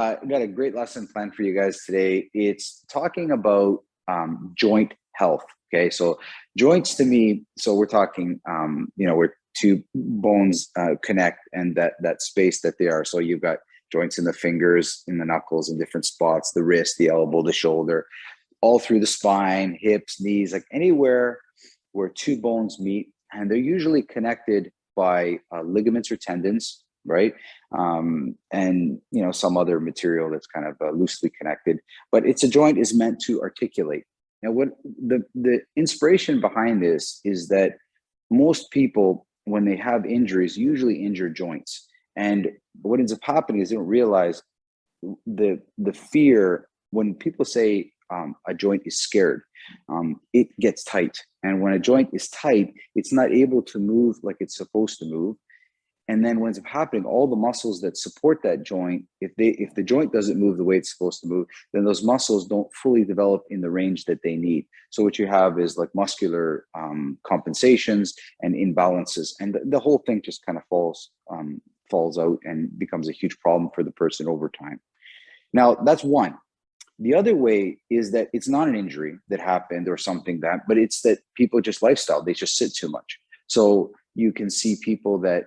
I got a great lesson planned for you guys today. It's talking about joint health. Okay, so joints to me. So we're talking, where two bones connect and that space that they are. So you've got joints in the fingers, in the knuckles, in different spots, the wrist, the elbow, the shoulder, all through the spine, hips, knees, like anywhere where two bones meet, and they're usually connected by ligaments or tendons, right? And some other material that's kind of loosely connected. But it's a joint is meant to articulate. Now, what the inspiration behind this is that most people, when they have injuries, usually injure joints. And what ends up happening is they don't realize the fear when people say a joint is scared, it gets tight. And when a joint is tight, it's not able to move like it's supposed to move. And then what ends up happening, all the muscles that support that joint, if the joint doesn't move the way it's supposed to move, then those muscles don't fully develop in the range that they need. So what you have is like muscular compensations and imbalances, and the whole thing just kind of falls out and becomes a huge problem for the person over time. Now, that's one. The other way is that it's not an injury that happened or something but it's that people just lifestyle, they just sit too much. So you can see people that,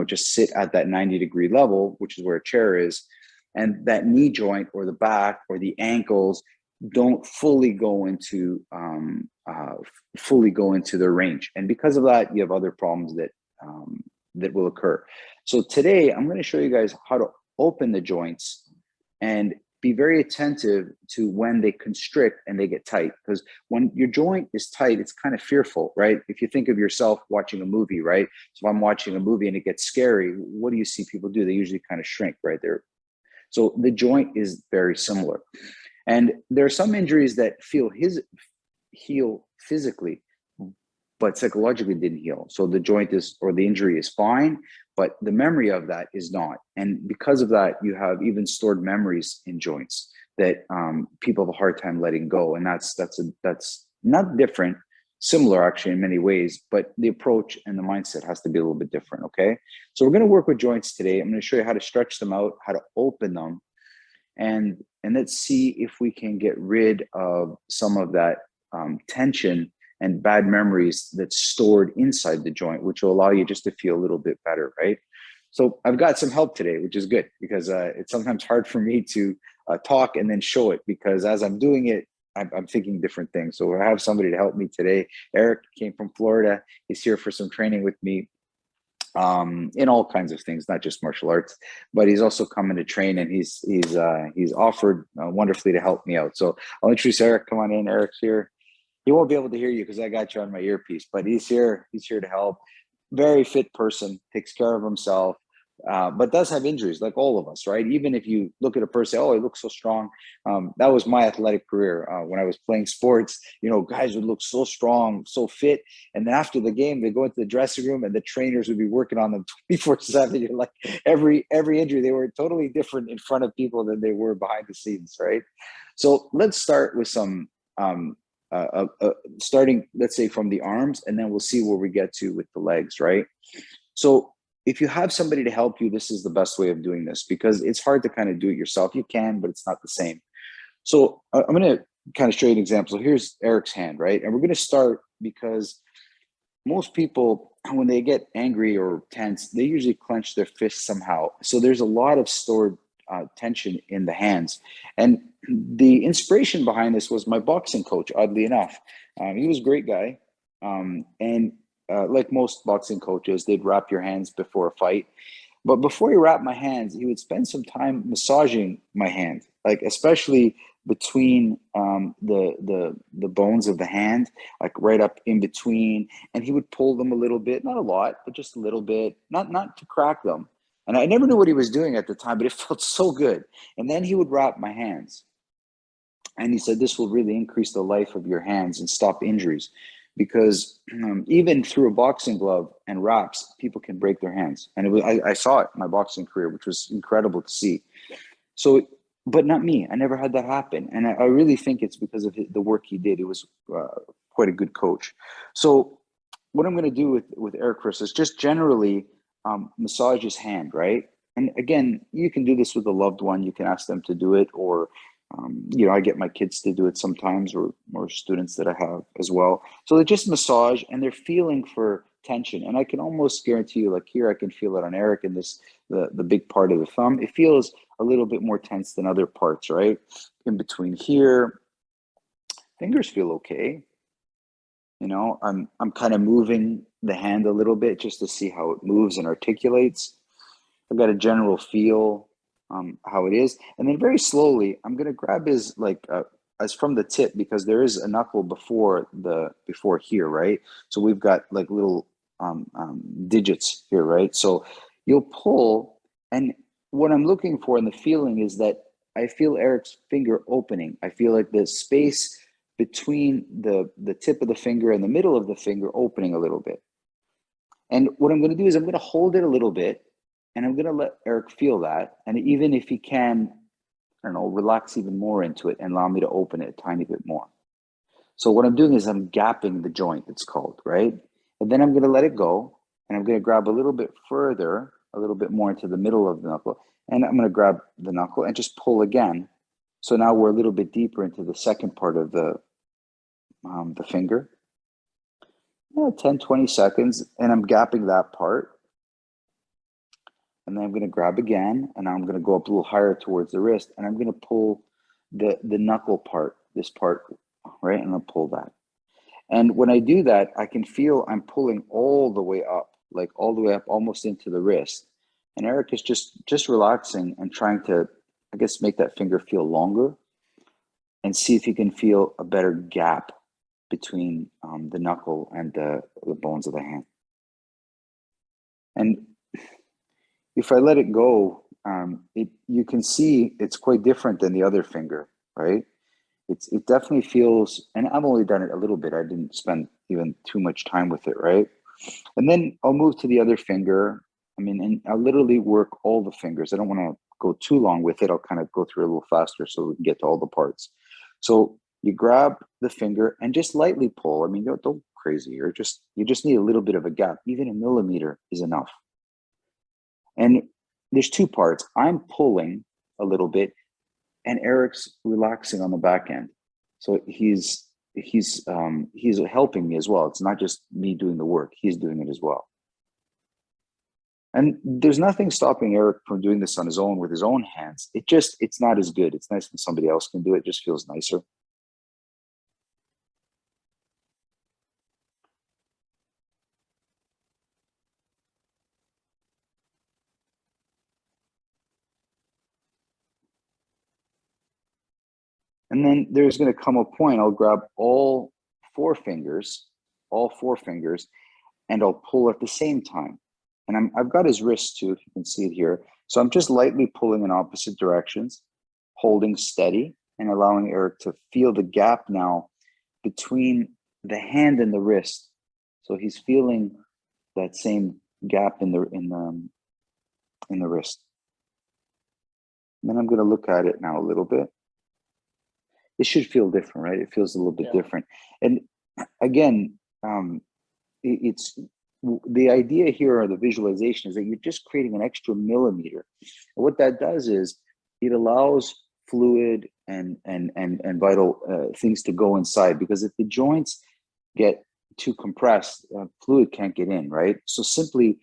just sit at that 90-degree level, which is where a chair is, and that knee joint or the back or the ankles don't fully go into their range. And because of that, you have other problems that will occur. So today I'm going to show you guys how to open the joints and be very attentive to when they constrict and they get tight. Because when your joint is tight, it's kind of fearful, right? If you think of yourself watching a movie, right? So if I'm watching a movie and it gets scary, what do you see people do? They usually kind of shrink right there. So the joint is very similar. And there are some injuries that heal physically, but psychologically didn't heal. So the joint or the injury is fine, but the memory of that is not. And because of that, you have even stored memories in joints that people have a hard time letting go. And that's not different, similar actually in many ways, but the approach and the mindset has to be a little bit different, okay? So we're gonna work with joints today. I'm gonna show you how to stretch them out, how to open them, and let's see if we can get rid of some of that tension and bad memories that's stored inside the joint, which will allow you just to feel a little bit better, right? So I've got some help today, which is good, because it's sometimes hard for me to talk and then show it, because as I'm doing it, I'm thinking different things. So I have somebody to help me today. Eric came from Florida. He's here for some training with me in all kinds of things, not just martial arts, but he's also coming to train, and he's offered wonderfully to help me out. So I'll introduce Eric. Come on in. Eric's here. He won't be able to hear you because I got you on my earpiece, but he's here. He's here to help. Very fit person, takes care of himself, but does have injuries like all of us, right? Even if you look at a person, oh, he looks so strong. That was my athletic career. When I was playing sports, guys would look so strong, so fit. And then after the game, they go into the dressing room and the trainers would be working on them 24/7. You're like, every injury, they were totally different in front of people than they were behind the scenes, right? So let's start with some starting, let's say, from the arms, and then we'll see where we get to with the legs, right? So if you have somebody to help you, this is the best way of doing this, because it's hard to kind of do it yourself. You can, but it's not the same. So I'm going to kind of show you an example. So here's Eric's hand, right? And we're going to start because most people, when they get angry or tense, they usually clench their fists somehow. So there's a lot of stored tension in the hands. And the inspiration behind this was my boxing coach, oddly enough. He was a great guy. And like most boxing coaches, they'd wrap your hands before a fight. But before he wrapped my hands, he would spend some time massaging my hand, like especially between the bones of the hand, like right up in between. And he would pull them a little bit, not a lot, but just a little bit, not to crack them. And I never knew what he was doing at the time, but it felt so good. And then he would wrap my hands. And he said, this will really increase the life of your hands and stop injuries. Because even through a boxing glove and wraps, people can break their hands. And I saw it in my boxing career, which was incredible to see. So, but not me. I never had that happen. And I really think it's because of the work he did. He was quite a good coach. So what I'm going to do with Eric Chris is just generally massage his hand, right? And again, you can do this with a loved one. You can ask them to do it, or you know, I get my kids to do it sometimes, or students that I have as well. So they just massage and they're feeling for tension. And I can almost guarantee you, like here, I can feel it on Eric in this the big part of the thumb. It feels a little bit more tense than other parts, right? In between here, fingers feel okay. You know, I'm kind of moving the hand a little bit just to see how it moves and articulates. I've got a general feel how it is, and then very slowly, I'm gonna grab his like as from the tip because there is a knuckle before here, right? So we've got like little digits here, right? So you'll pull, and what I'm looking for in the feeling is that I feel Eric's finger opening. I feel like the space between the tip of the finger and the middle of the finger opening a little bit. And what I'm going to do is I'm going to hold it a little bit and I'm going to let Eric feel that. And even if he can, I don't know, relax even more into it and allow me to open it a tiny bit more. So what I'm doing is I'm gapping the joint, it's called, right? And then I'm going to let it go and I'm going to grab a little bit further, a little bit more into the middle of the knuckle. And I'm going to grab the knuckle and just pull again. So now we're a little bit deeper into the second part of the finger. 10, 20 seconds, and I'm gapping that part. And then I'm going to grab again, and I'm going to go up a little higher towards the wrist, and I'm going to pull the knuckle part, this part, right? And I'll pull that. And when I do that, I can feel I'm pulling all the way up, like all the way up, almost into the wrist. And Eric is just relaxing and trying to, I guess, make that finger feel longer and see if he can feel a better gap between the knuckle and the bones of the hand. And if I let it go, you can see it's quite different than the other finger, right? It definitely feels, and I've only done it a little bit. I didn't spend even too much time with it, right? And then I'll move to the other finger. I mean, and I'll literally work all the fingers. I don't want to go too long with it. I'll kind of go through it a little faster so we can get to all the parts. So you grab the finger and just lightly pull. I mean, don't go crazy. You just need a little bit of a gap. Even a millimeter is enough. And there's two parts. I'm pulling a little bit, and Eric's relaxing on the back end. So he's helping me as well. It's not just me doing the work; he's doing it as well. And there's nothing stopping Eric from doing this on his own with his own hands. It's not as good. It's nice when somebody else can do it. It just feels nicer. And then there's going to come a point I'll grab all four fingers, and I'll pull at the same time. And I've got his wrist too, if you can see it here. So I'm just lightly pulling in opposite directions, holding steady and allowing Eric to feel the gap now between the hand and the wrist. So he's feeling that same gap in the wrist. And then I'm going to look at it now a little bit. It should feel different, right? It feels a little bit different. And again, it's the idea here or the visualization is that you're just creating an extra millimeter. And what that does is it allows fluid and vital things to go inside, because if the joints get too compressed, fluid can't get in, right? So simply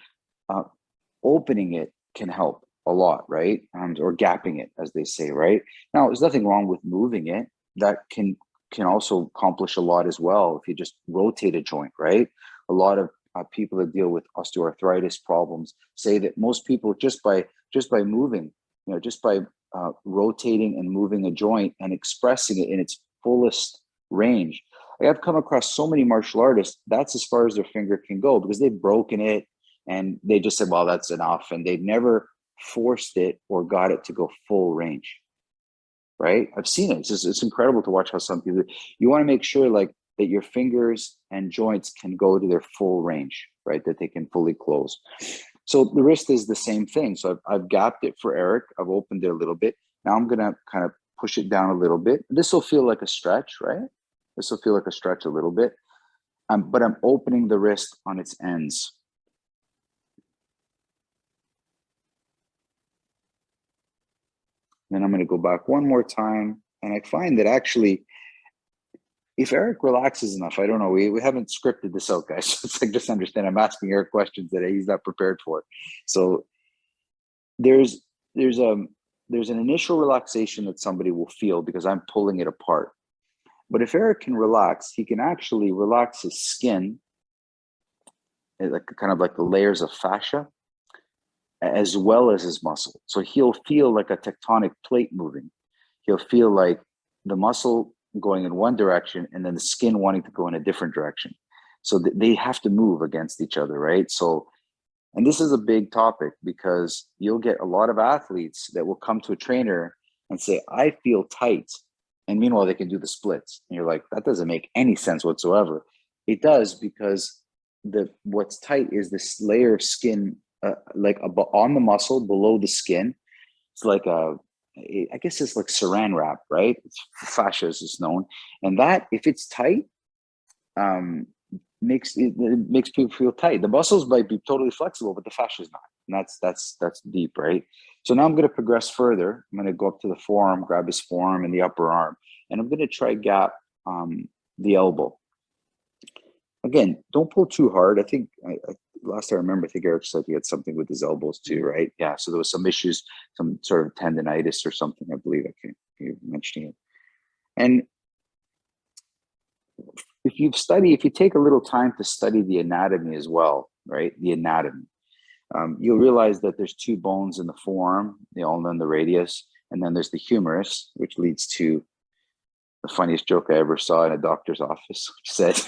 opening it can help a lot, right? Or gapping it, as they say, right? Now, there's nothing wrong with moving it. That can also accomplish a lot as well if you just rotate a joint, right? A lot of people that deal with osteoarthritis problems say that most people just by moving, just by rotating and moving a joint and expressing it in its fullest range. I've come across so many martial artists, that's as far as their finger can go, because they've broken it and they just said, well, that's enough. And they've never forced it or got it to go full range. Right? I've seen it. It's incredible to watch how some people, you want to make sure like that your fingers and joints can go to their full range, right? That they can fully close. So the wrist is the same thing. So I've gapped it for Eric. I've opened it a little bit. Now I'm going to kind of push it down a little bit. This will feel like a stretch, right? This will feel like a stretch a little bit. But I'm opening the wrist on its ends. Then I'm going to go back one more time. And I find that actually, if Eric relaxes enough, I don't know, we haven't scripted this out, guys. So it's like, just understand, I'm asking Eric questions that he's not prepared for. So there's an initial relaxation that somebody will feel because I'm pulling it apart. But if Eric can relax, he can actually relax his skin, like kind of like the layers of fascia, as well as his muscle. So he'll feel like a tectonic plate moving. He'll feel like the muscle going in one direction and then the skin wanting to go in a different direction. So they have to move against each other, right? So, and this is a big topic because you'll get a lot of athletes that will come to a trainer and say, I feel tight. And meanwhile, they can do the splits. And you're like, that doesn't make any sense whatsoever. It does, because what's tight is this layer of skin, like on the muscle below the skin. It's like I guess it's like saran wrap, right? It's fascia, as it's known. And that, if it's tight, makes people feel tight. The muscles might be totally flexible, but the fascia is not. And that's deep, right? So now I'm going to progress further. I'm going to go up to the forearm, grab his forearm and the upper arm, and I'm going to try gap the elbow. Again, don't pull too hard. I think last I remember, I think Eric said he had something with his elbows too, right? Yeah. So there was some issues, some sort of tendonitis or something, I believe. I can't keep mentioning it. And if you take a little time to study the anatomy as well, right? The anatomy, you'll realize that there's two bones in the forearm, the ulna and the radius, and then there's the humerus, which leads to the funniest joke I ever saw in a doctor's office, which said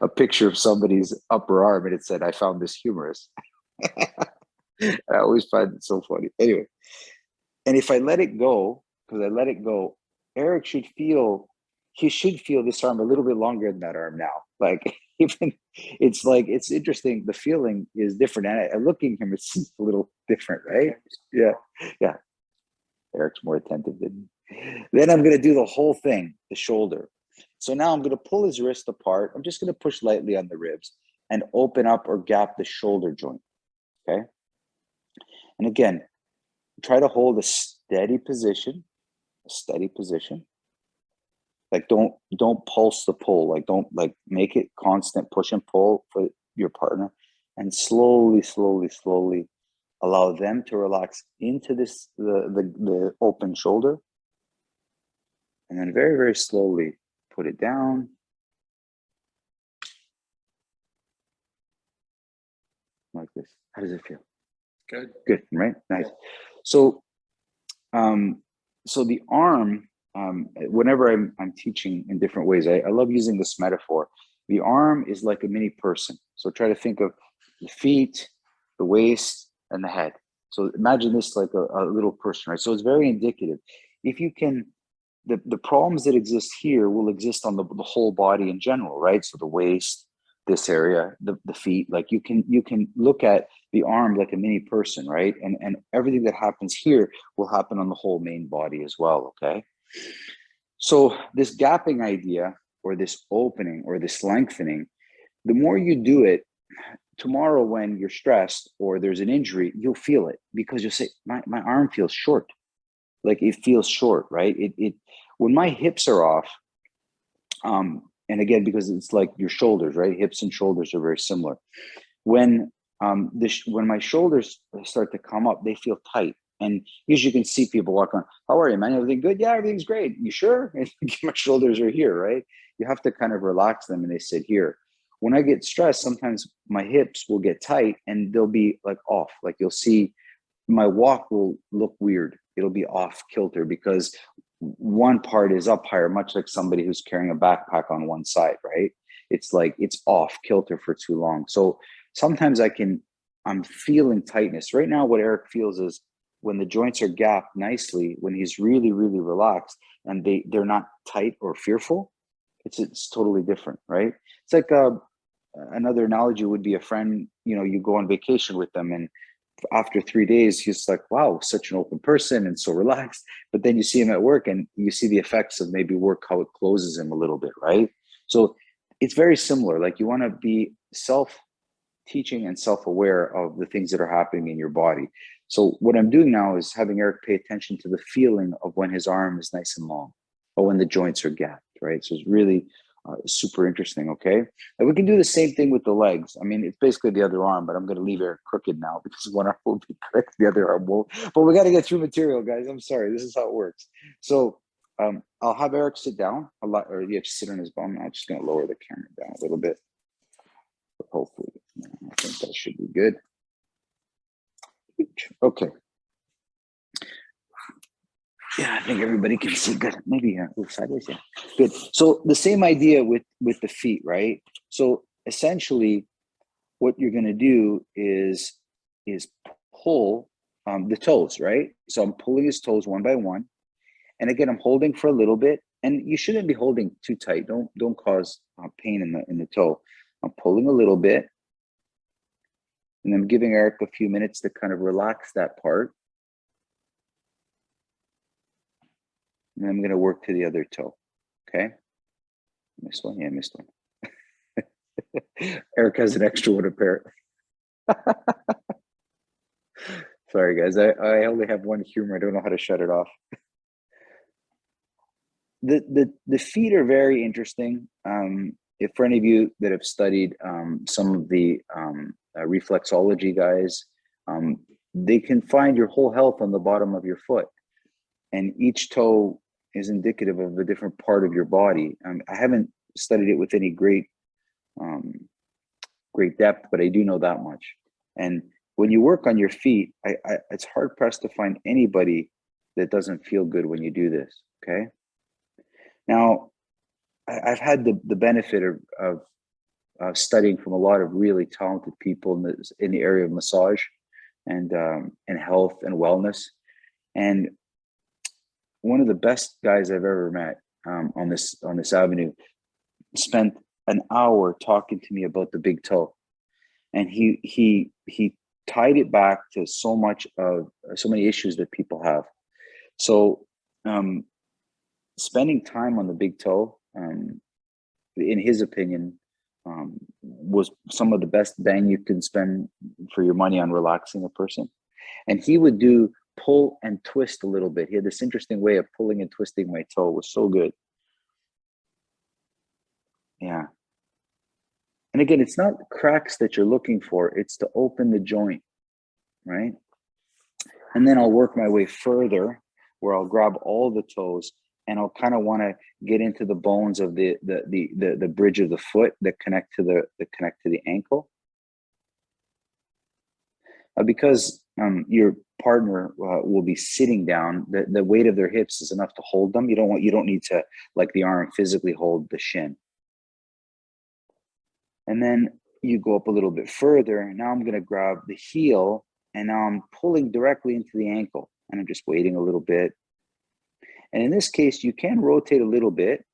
a picture of somebody's upper arm, and it said, I found this humerus. I always find it so funny. Anyway, and if I let it go, because I let it go, Eric should feel this arm a little bit longer than that arm now. Like, even it's interesting. The feeling is different. And looking at him, it's a little different, right? Yeah. Yeah. Eric's more attentive than me. Then I'm going to do the whole thing, the shoulder. So now I'm going to pull his wrist apart. I'm just going to push lightly on the ribs and open up or gap the shoulder joint. Okay. And again, try to hold a steady position. Like, don't pulse the pull. Like, don't make it constant push and pull for your partner, and slowly allow them to relax into the open shoulder, and then very, very slowly put it down. Like this. How does it feel? Good, right? Nice. So, so the arm, whenever I'm teaching in different ways, I love using this metaphor. The arm is like a mini person. So try to think of the feet, the waist, and the head. So imagine this like a little person, right? So it's very indicative. If you can, the problems that exist here will exist on the whole body in general, right? So the waist, this area, the feet, like you can look at the arm like a mini person, right? And everything that happens here will happen on the whole main body as well, okay? So this gapping idea, or this opening, or this lengthening, the more you do it, tomorrow when you're stressed or there's an injury, you'll feel it, because you'll say, my arm feels short. Like, it feels short, right? It when my hips are off, and again, because it's like your shoulders, right? Hips and shoulders are very similar. When my shoulders start to come up, they feel tight. And usually you can see people walk on, how are you, man? Everything good? Yeah, everything's great. You sure? My shoulders are here, right? You have to kind of relax them, and they sit here. When I get stressed, sometimes my hips will get tight and they'll be like off. Like, you'll see my walk will look weird. It'll be off kilter because one part is up higher, much like somebody who's carrying a backpack on one side, right? It's like it's off kilter for too long. So sometimes I'm feeling tightness. Right now, what Eric feels is when the joints are gapped nicely, when he's really, really relaxed and they're not tight or fearful, it's totally different, right? It's like another analogy would be a friend, you go on vacation with them, and after 3 days, he's like, wow, such an open person and so relaxed. But then you see him at work and you see the effects of maybe work, how it closes him a little bit, right? So it's very similar. Like, you want to be self-teaching and self-aware of the things that are happening in your body. So what I'm doing now is having Eric pay attention to the feeling of when his arm is nice and long, or when the joints are gapped, right? So it's really super interesting, okay? And we can do the same thing with the legs. I mean, it's basically the other arm, but I'm going to leave Eric crooked now because one arm will be correct, the other arm won't. But we got to get through material, guys. I'm sorry. This is how it works. So I'll have Eric sit down a lot, or you have to sit on his bum. I'm just going to lower the camera down a little bit. Hopefully, I think that should be good. Okay. Yeah, I think everybody can see good. Maybe sideways, yeah. Good. So the same idea with the feet, right? So essentially, what you're going to do is pull the toes, right? So I'm pulling his toes one by one, and again, I'm holding for a little bit, and you shouldn't be holding too tight. Don't cause pain in the toe. I'm pulling a little bit, and I'm giving Eric a few minutes to kind of relax that part. And then I'm going to work to the other toe. Okay. Missed one. Yeah, missed one. Eric has an extra one apparently. Sorry, guys. I only have one humor. I don't know how to shut it off. The feet are very interesting. If for any of you that have studied some of the reflexology guys, they can find your whole health on the bottom of your foot, and each toe is indicative of a different part of your body. I haven't studied it with any great depth, but I do know that much. And when you work on your feet, it's hard pressed to find anybody that doesn't feel good when you do this. Okay. Now, I've had the benefit of studying from a lot of really talented people in the area of massage and health and wellness. And one of the best guys I've ever met on this avenue spent an hour talking to me about the big toe, and he tied it back to so many issues that people have. So spending time on the big toe, in his opinion, was some of the best bang you can spend for your money on relaxing a person. And he would do pull and twist a little bit. He had this interesting way of pulling and twisting my toe. It was so good. Yeah. And again, it's not cracks that you're looking for. It's to open the joint, right? And then I'll work my way further where I'll grab all the toes, and I'll kind of want to get into the bones of the bridge of the foot that connect to the ankle. Because your partner will be sitting down, the weight of their hips is enough to hold them. You don't need to, like the arm, physically hold the shin. And then you go up a little bit further. Now I'm going to grab the heel, and now I'm pulling directly into the ankle, and I'm just waiting a little bit. And in this case, you can rotate a little bit.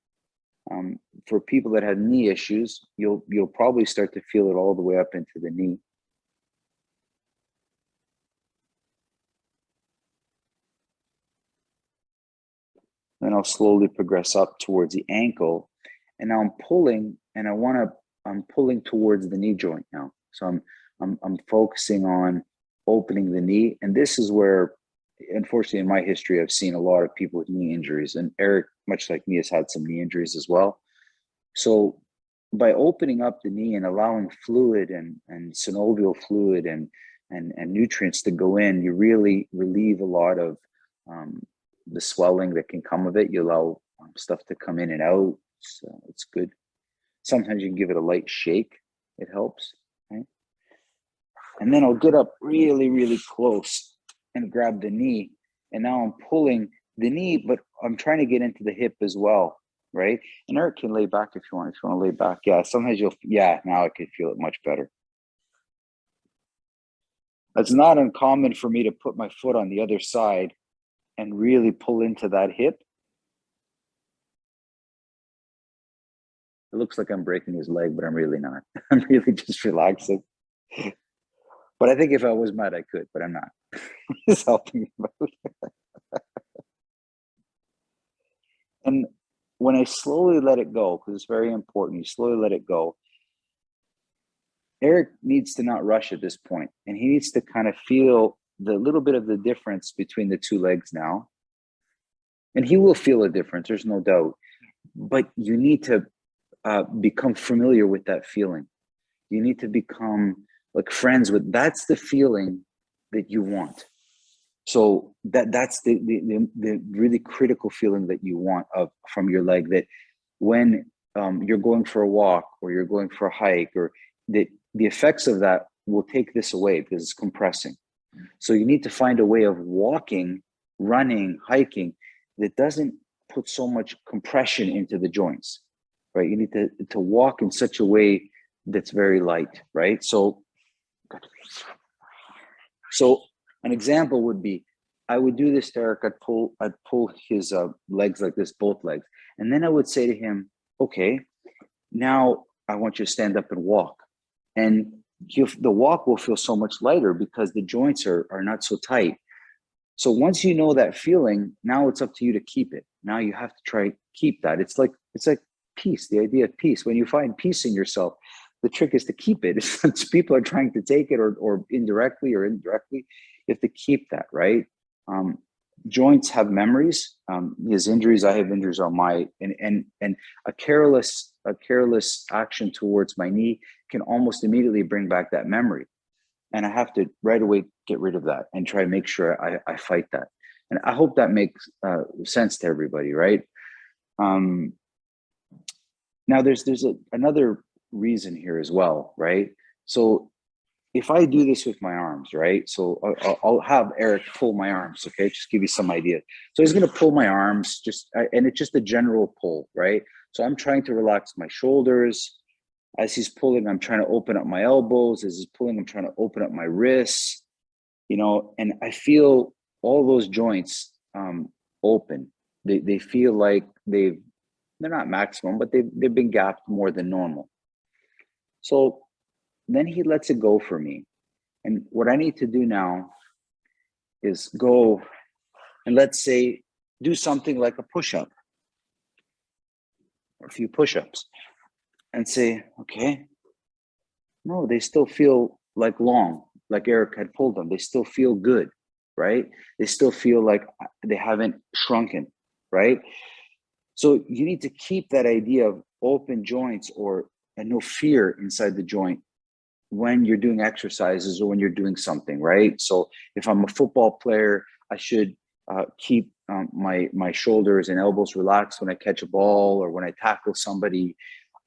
For people that have knee issues, you'll probably start to feel it all the way up into the knee. Then I'll slowly progress up towards the ankle, and now I'm pulling, and I'm pulling towards the knee joint now. So I'm focusing on opening the knee, and this is where, unfortunately, in my history, I've seen a lot of people with knee injuries, and Eric, much like me, has had some knee injuries as well. So by opening up the knee and allowing fluid and synovial fluid and nutrients to go in, you really relieve a lot of the swelling that can come of it. You allow stuff to come in and out. So it's good. Sometimes you can give it a light shake. It helps. Right? And then I'll get up really, really close and grab the knee. And now I'm pulling the knee, but I'm trying to get into the hip as well. Right? And Eric can lay back if you want. If you want to lay back. Yeah, sometimes now I can feel it much better. It's not uncommon for me to put my foot on the other side and really pull into that hip. It looks like I'm breaking his leg, but I'm really not. I'm really just relaxing. But I think if I was mad, I could, but I'm not. Just helping him out. And when I slowly let it go, because it's very important, you slowly let it go, Eric needs to not rush at this point, and he needs to kind of feel the little bit of the difference between the two legs now. And he will feel a difference, there's no doubt. But you need to become familiar with that feeling. You need to become like friends with, that's the feeling that you want. So that's the really critical feeling that you want from your leg, that when you're going for a walk or you're going for a hike, or the effects of that will take this away because it's compressing. So you need to find a way of walking, running, hiking that doesn't put so much compression into the joints, right? You need to walk in such a way that's very light, right? So an example would be, I would do this to Eric. I'd pull his legs like this, both legs. And then I would say to him, okay, now I want you to stand up and walk. And the walk will feel so much lighter because the joints are not so tight. So once you know that feeling, now it's up to you to keep it. Now you have to try keep that. It's like peace, the idea of peace. When you find peace in yourself, the trick is to keep it. It's people are trying to take it or indirectly, you have to keep that, right? Joints have memories. His injuries, I have injuries on my, and a careless action towards my knee can almost immediately bring back that memory. And I have to right away get rid of that and try to make sure I fight that. And I hope that makes sense to everybody, right? Now there's another reason here as well, right? So if I do this with my arms, right? So I'll have Eric pull my arms, okay? Just give you some idea. So he's gonna pull my arms, and it's just a general pull, right? So I'm trying to relax my shoulders. As he's pulling, I'm trying to open up my elbows. As he's pulling, I'm trying to open up my wrists, and I feel all those joints open. They feel like they're not maximum, but they've been gapped more than normal. So then he lets it go for me. And what I need to do now is go and, let's say, do something like a push-up or a few push-ups and say, okay, no, they still feel like long, like Eric had pulled them. They still feel good, right? They still feel like they haven't shrunken, right? So you need to keep that idea of open joints and no fear inside the joint when you're doing exercises or when you're doing something, right? So if I'm a football player, I should keep my shoulders and elbows relaxed when I catch a ball or when I tackle somebody.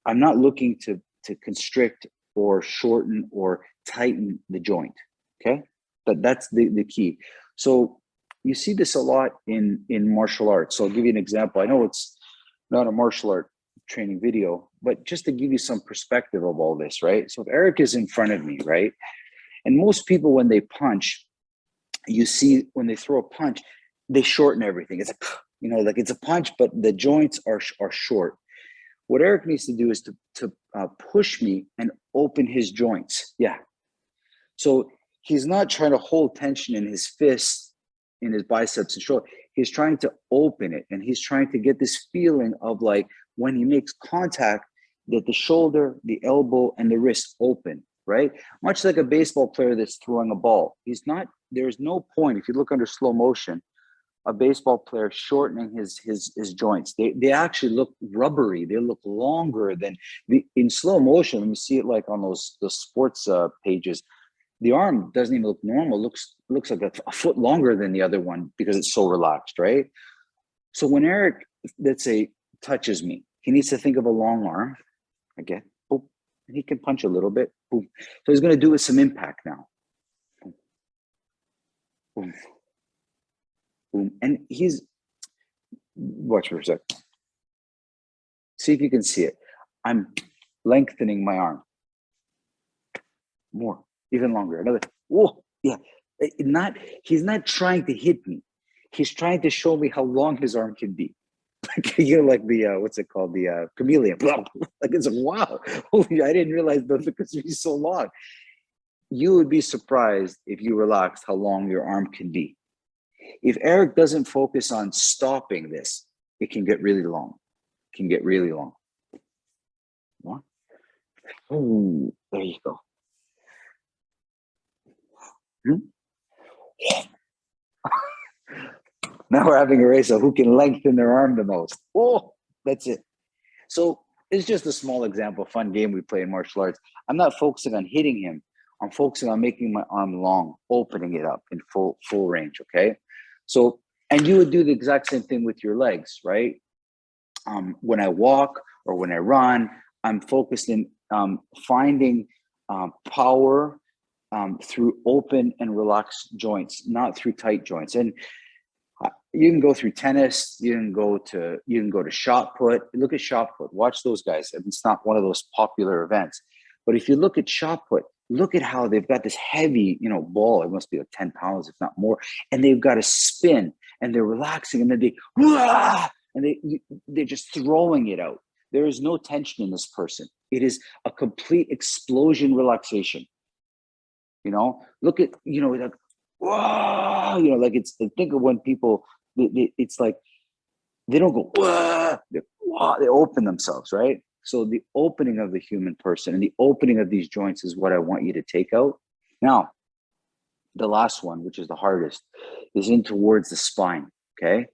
I'm not looking to constrict or shorten or tighten the joint, okay? But that's the key. So you see this a lot in martial arts. So I'll give you an example. I know it's not a martial art training video, but just to give you some perspective of all this, right? So if Eric is in front of me, right? And most people, when they punch, you see when they throw a punch, they shorten everything. It's like it's a punch, but the joints are short. What Eric needs to do is to push me and open his joints. Yeah. So he's not trying to hold tension in his fists, in his biceps and shoulder. He's trying to open it, and he's trying to get this feeling of like when he makes contact, that the shoulder, the elbow, and the wrist open, right? Much like a baseball player that's throwing a ball. There's no point, if you look under slow motion, a baseball player shortening his joints. They actually look rubbery. They look longer than in slow motion. When you see it like on those sports pages, the arm doesn't even look normal. Looks like a foot longer than the other one because it's so relaxed, right? So when Eric, let's say, touches me, he needs to think of a long arm. Again, boom, and he can punch a little bit. Boom. So he's going to do it with some impact now. Boom. Boom. Boom. And watch for a sec. See if you can see it. I'm lengthening my arm. More, even longer. Another. Whoa, yeah. He's not trying to hit me. He's trying to show me how long his arm can be. Like the what's it called? The chameleon. Like it's wow. Holy, I didn't realize that because he's so long. You would be surprised if you relaxed how long your arm can be. If Eric doesn't focus on stopping this, it can get really long. It can get really long. One. Ooh, there you go. Now we're having a race of who can lengthen their arm the most. Oh, that's it. So it's just a small example, fun game we play in martial arts. I'm not focusing on hitting him. I'm focusing on making my arm long, opening it up in full range. Okay. So, and you would do the exact same thing with your legs, right? When I walk or when I run, I'm focused in finding power through open and relaxed joints, not through tight joints. And you can go through tennis. You can go to shot put. Look at shot put. Watch those guys. It's not one of those popular events, but if you look at shot put, look at how they've got this heavy, ball. It must be like 10 pounds, if not more, and they've got to spin, and they're relaxing, and then they're just throwing it out. There is no tension in this person. It is a complete explosion relaxation. Look at like, whoa, like it's. Think of when people, it's like they don't go whoa, they open themselves, right? So the opening of the human person and the opening of these joints is what I want you to take out. Now, the last one, which is the hardest, is in towards the spine. Okay,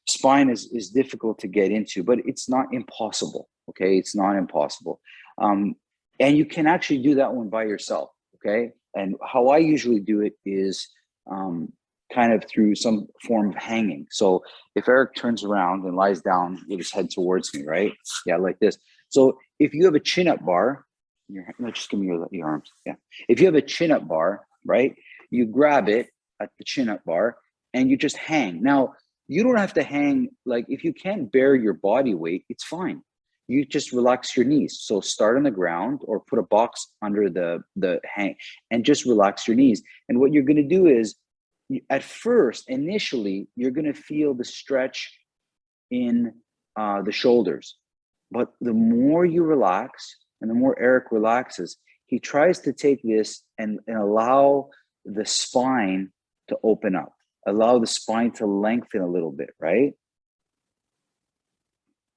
spine is difficult to get into, but it's not impossible. Okay, it's not impossible, and you can actually do that one by yourself. Okay, and how I usually do it is kind of through some form of hanging. So if Eric turns around and lies down with his head towards me, right? Yeah, like this. So if you have a chin-up bar, just give me your arms. Yeah. If you have a chin-up bar, right, you grab it at the chin-up bar and you just hang. Now, you don't have to hang, like if you can't bear your body weight, it's fine. You just relax your knees. So start on the ground or put a box under the hang and just relax your knees. And what you're going to do is, at first, initially, you're going to feel the stretch in the shoulders. But the more you relax and the more Eric relaxes, he tries to take this and allow the spine to open up, allow the spine to lengthen a little bit, right?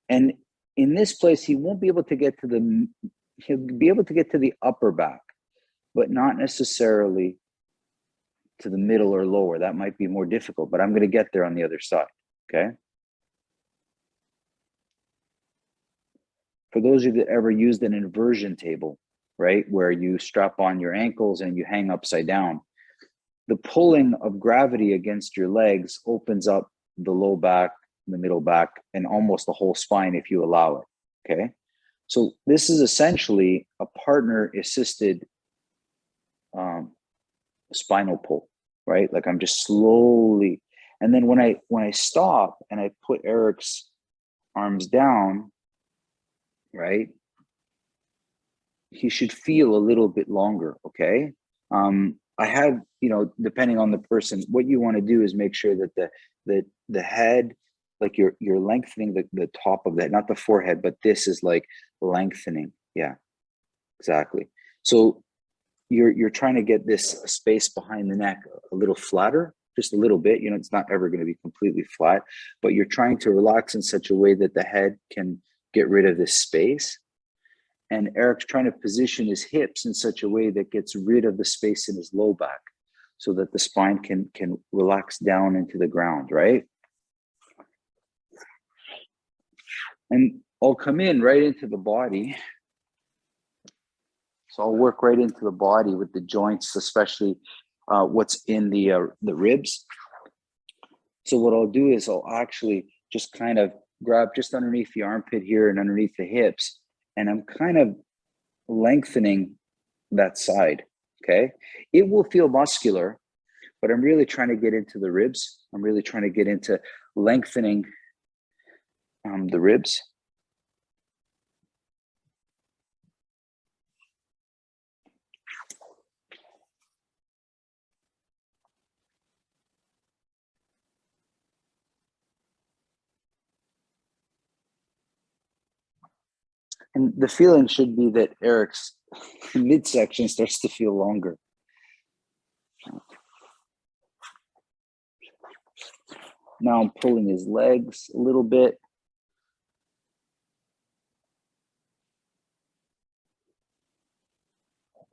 And in this place, he won't be able to get to he'll be able to get to the upper back, but not necessarily to the middle or lower. That might be more difficult, but I'm going to get there on the other side. Okay. For those of you that ever used an inversion table, right, where you strap on your ankles and you hang upside down, the pulling of gravity against your legs opens up the low back, the middle back, and almost the whole spine if you allow it. Okay. So this is essentially a partner assisted spinal pull, right? Like I'm just slowly, and then when I stop and I put Eric's arms down, right, he should feel a little bit longer. Okay. I have, depending on the person, what you want to do is make sure that the head, like you're lengthening the top of that, not the forehead, but this is like lengthening. Yeah, exactly. So you're trying to get this space behind the neck a little flatter, just a little bit. It's not ever going to be completely flat, but you're trying to relax in such a way that the head can get rid of this space. And Eric's trying to position his hips in such a way that gets rid of the space in his low back so that the spine can relax down into the ground, right? And I'll come in right into the body. So I'll work right into the body with the joints, especially what's in the ribs. So what I'll do is I'll actually just kind of grab just underneath the armpit here and underneath the hips, and I'm kind of lengthening that side. Okay. It will feel muscular, but I'm really trying to get into the ribs. I'm really trying to get into lengthening the ribs. And the feeling should be that Eric's midsection starts to feel longer. Now I'm pulling his legs a little bit.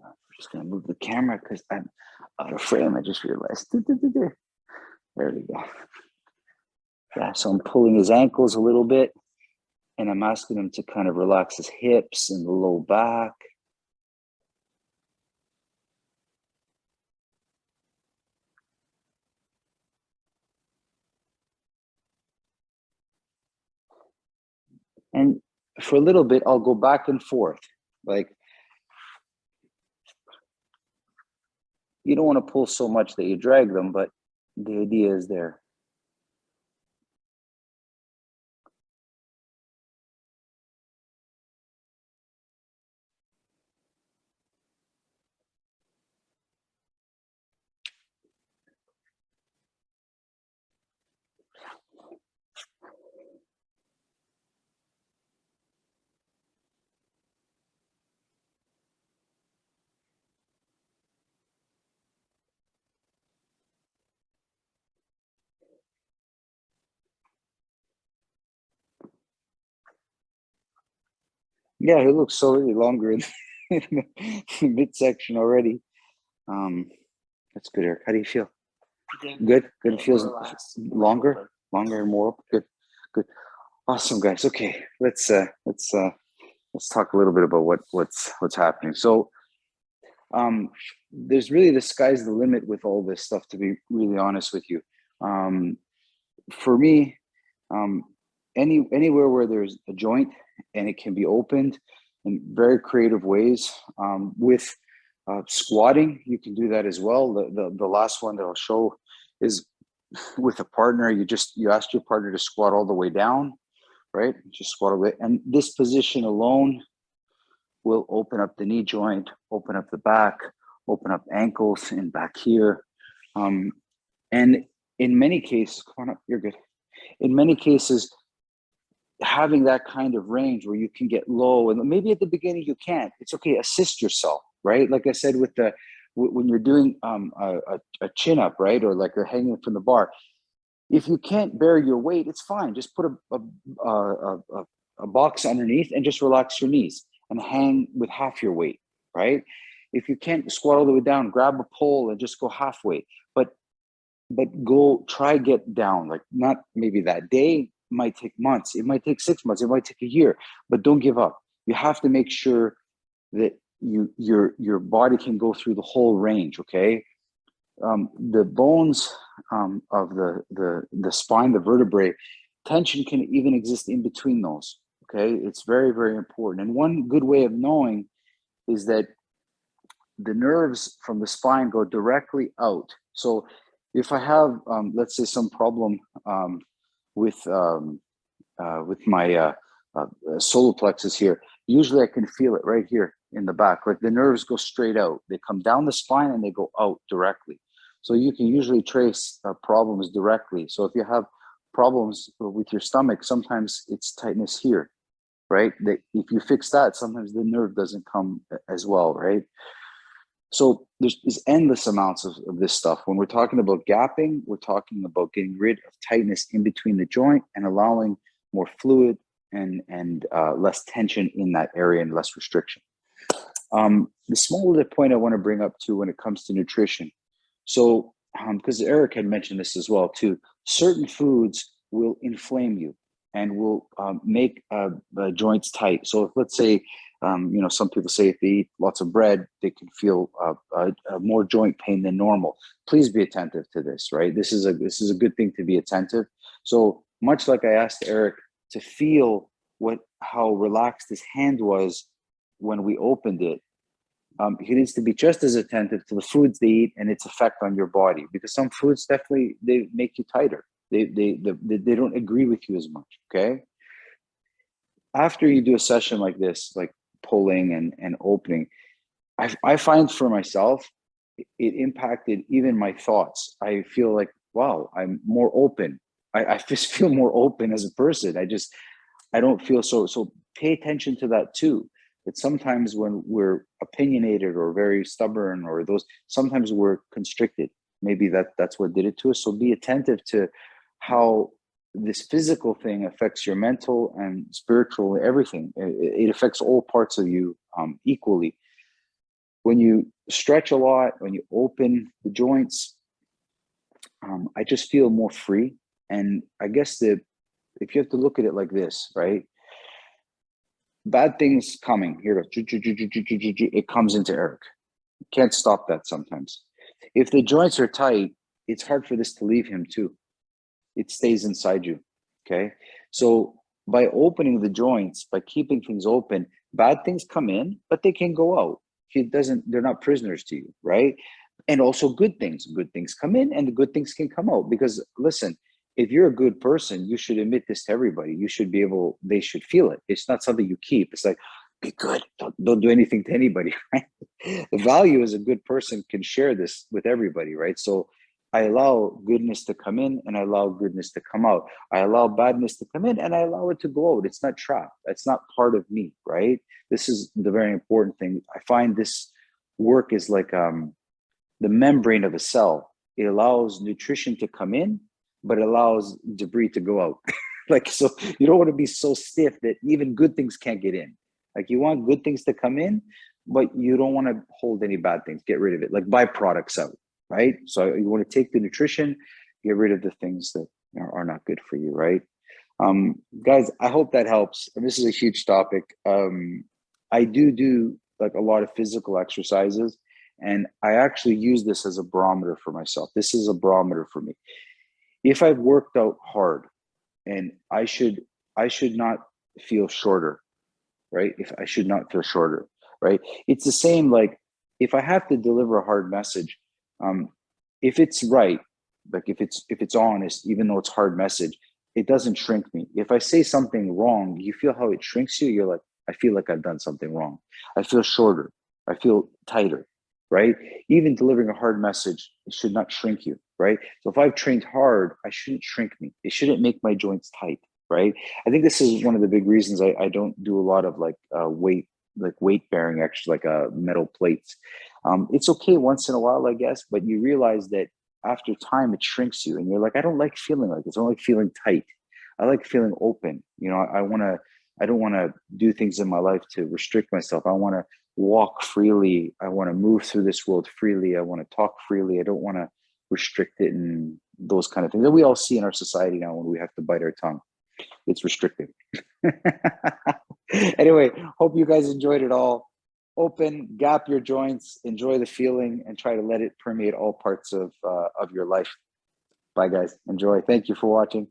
I'm just going to move the camera because out of frame. I just realized. There we go. Yeah, so I'm pulling his ankles a little bit, and I'm asking him to kind of relax his hips and the low back. And for a little bit, I'll go back and forth. Like, you don't want to pull so much that you drag them, but the idea is there. Yeah, he looks so really longer in the midsection already. That's good, Eric. How do you feel? Good. Good. It feels longer and more up. Good. Good. Awesome, guys. Okay, let's talk a little bit about what's happening. So, there's really, the sky's the limit with all this stuff, to be really honest with you. For me, anywhere where there's a joint and it can be opened in very creative ways, with squatting, you can do that as well. The last one that I'll show is with a partner. You ask your partner to squat all the way down, right? Just squat away, and this position alone will open up the knee joint, open up the back, open up ankles and back here. And in many cases, come on up, you're good. In many cases, having that kind of range where you can get low, and maybe at the beginning you can't, it's okay, assist yourself, right? Like I said, when you're doing a chin up, right? Or like you're hanging from the bar, if you can't bear your weight, it's fine. Just put a box underneath and just relax your knees and hang with half your weight, right? If you can't squat all the way down, grab a pole and just go halfway. But go try get down, like not maybe that day, might take months, it might take 6 months, it might take a year, but don't give up. You have to make sure that your body can go through the whole range, okay? The bones of the spine, the vertebrae, tension can even exist in between those, okay? It's very, very important. And one good way of knowing is that the nerves from the spine go directly out. So if I have, let's say, some problem with my solar plexus here, usually I can feel it right here in the back. Like the nerves go straight out. They come down the spine and they go out directly. So you can usually trace problems directly. So if you have problems with your stomach, sometimes it's tightness here, right? If you fix that, sometimes the nerve doesn't come as well, right? So there's endless amounts of this stuff. When we're talking about gapping, we're talking about getting rid of tightness in between the joint and allowing more fluid and less tension in that area and less restriction. The small little point I want to bring up too when it comes to nutrition. So, because Eric had mentioned this as well too, certain foods will inflame you and will make joints tight. So if, let's say, some people say if they eat lots of bread, they can feel more joint pain than normal. Please be attentive to this, right? This is a good thing to be attentive. So much like I asked Eric to feel how relaxed his hand was when we opened it, he needs to be just as attentive to the foods they eat and its effect on your body, because some foods definitely, they make you tighter. They don't agree with you as much. Okay. After you do a session like this, like pulling and opening, I find for myself, it impacted even my thoughts. I feel like, wow, I'm more open. I just feel more open as a person. I don't feel so pay attention to that too. That sometimes when we're opinionated or very stubborn or sometimes we're constricted. Maybe that's what did it to us. So be attentive to how this physical thing affects your mental and spiritual, everything. It affects all parts of you equally. When you stretch a lot, when you open the joints, I just feel more free. And I guess if you have to look at it like this, right? Bad things coming here, it comes into Eric. Can't stop that sometimes. If the joints are tight, it's hard for this to leave him too. It stays inside you. Okay. So by opening the joints, by keeping things open, bad things come in, but they can go out. They're not prisoners to you, right? And also good things come in and the good things can come out. Because listen, if you're a good person, you should admit this to everybody. They should feel it. It's not something you keep. It's like, be good. Don't do anything to anybody, right? The value as a good person can share this with everybody, right? So I allow goodness to come in and I allow goodness to come out. I allow badness to come in and I allow it to go out. It's not trapped. It's not part of me, right? This is the very important thing. I find this work is like the membrane of a cell. It allows nutrition to come in, but it allows debris to go out. Like, so you don't want to be so stiff that even good things can't get in. Like, you want good things to come in, but you don't want to hold any bad things. Get rid of it, like byproducts out, right? So you want to take the nutrition, get rid of the things that are not good for you, right? Guys, I hope that helps. And this is a huge topic. I do like a lot of physical exercises, and I actually use this as a barometer for myself. This is a barometer for me. If I've worked out hard, and I should not feel shorter, right? If I should not feel shorter, right? It's the same, like if I have to deliver a hard message, if it's right, like if it's honest, even though it's hard message, it doesn't shrink me. If I say something wrong, you feel how it shrinks you. You're like, I feel like I've done something wrong. I feel shorter. I feel tighter, right? Even delivering a hard message, it should not shrink you, right? So if I've trained hard, I shouldn't shrink me. It shouldn't make my joints tight, right? I think this is one of the big reasons I don't do a lot of like weight bearing exercise, like metal plates. It's okay once in a while, I guess, but you realize that after time it shrinks you, and you're like, I don't like feeling like this. I don't like feeling tight. I like feeling open. I don't want to do things in my life to restrict myself. I want to walk freely. I want to move through this world freely. I want to talk freely. I don't want to restrict it and those kind of things that we all see in our society now when we have to bite our tongue. It's restricted. Anyway, hope you guys enjoyed it all. Open, gap your joints, enjoy the feeling, and try to let it permeate all parts of your life. Bye, guys. Enjoy. Thank you for watching.